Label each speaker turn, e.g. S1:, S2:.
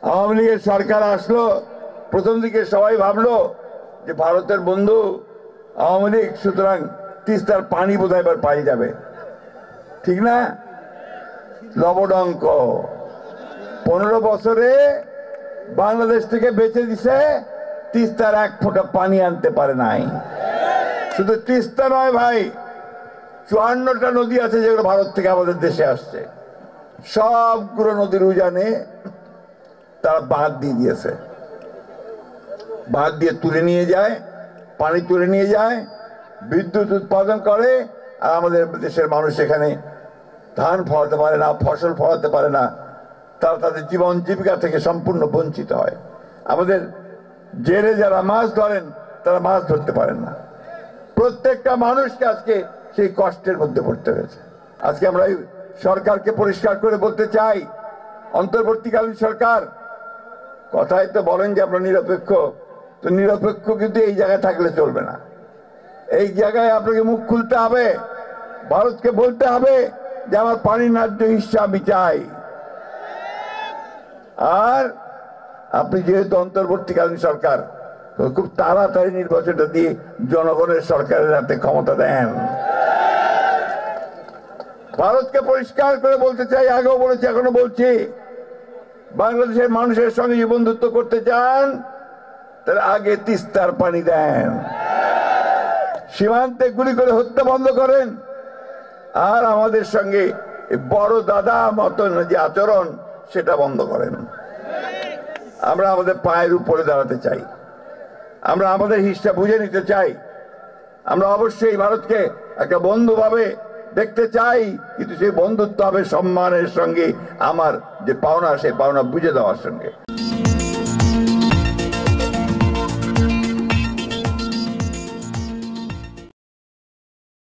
S1: আওয়ামী লীগের সরকার আসলো, প্রথম দিকে সবাই ভাবলো যে ভারতের বন্ধু আওয়ামী লীগ, সুতরাং তিস্তার পানি বোধহয় এবার পাই যাবে। ঠিক না? লবডঙ্ক 15 বছরে বাংলাদেশ থেকে বেঁচে দিছে, তিস্তার এক ফোঁটা পানি আনতে পারে নাই। শুধু তিস্তা নয় ভাই, 54টা নদী আছে যেগুলো ভারত থেকে আমাদের দেশে আসছে, সবগুলো নদীর উজানে তারা বাঁধ দিয়ে দিয়েছে। বাঁধ দিয়ে তুলে নিয়ে যায়, পানি তুলে নিয়ে যায়, বিদ্যুৎ উৎপাদন করে, আর আমাদের দেশের মানুষ এখানে ধান ফলাতে পারে না, ফসল ফলাতে পারে না, তারা তাদের জীবন জীবিকা থেকে সম্পূর্ণ বঞ্চিত হয়। আমাদের জেলে যারা মাছ ধরেন তারা মাছ ধরতে পারেন না। প্রত্যেকটা মানুষকে আজকে সেই কষ্টের মধ্যে পড়তে হয়েছে। আজকে আমরা সরকারকে পরিষ্কার করে বলতে চাই, অন্তর্বর্তীকালীন সরকার, কথায় তো বলেন যে আমরা নিরপেক্ষ, তো নিরপেক্ষ কিন্তু এই জায়গায় থাকলে চলবে না। এই জায়গায় আপনাকে মুখ খুলতে হবে, ভারতকে বলতে হবে যে আমার পানির ন্যায্য হিস্সা আমি চাই। আর আপনি যেহেতু অন্তর্বর্তীকালীন সরকার, খুব তাড়াতাড়ি নির্বাচনটা দিয়ে জনগণের সরকারের হাতে ক্ষমতা দেন। ভারতকে পরিষ্কার করে বলতে চাই, আগেও বলেছি এখনো বলছি, বাংলাদেশের মানুষের সঙ্গে যে বন্ধুত্ব করতে চান তার আগে তিস্তার পানি দেন, সীমান্তে গুলি করে হত্যা বন্ধ করেন, আর আমাদের সঙ্গে বড় দাদা মতন যে আচরণ সেটা বন্ধ করেন। আমরা আমাদের পায়ের উপরে দাঁড়াতে চাই, আমরা আমাদের হিস্সা বুঝে নিতে চাই, আমরা অবশ্যই ভারতকে একটা বন্ধু ভাবে দেখতে চাই, কিন্তু সেই বন্ধুত্ব হবে সম্মানের সঙ্গে, আমার যে পাওনা সেই পাওনা বুঝে দেওয়ার সঙ্গে।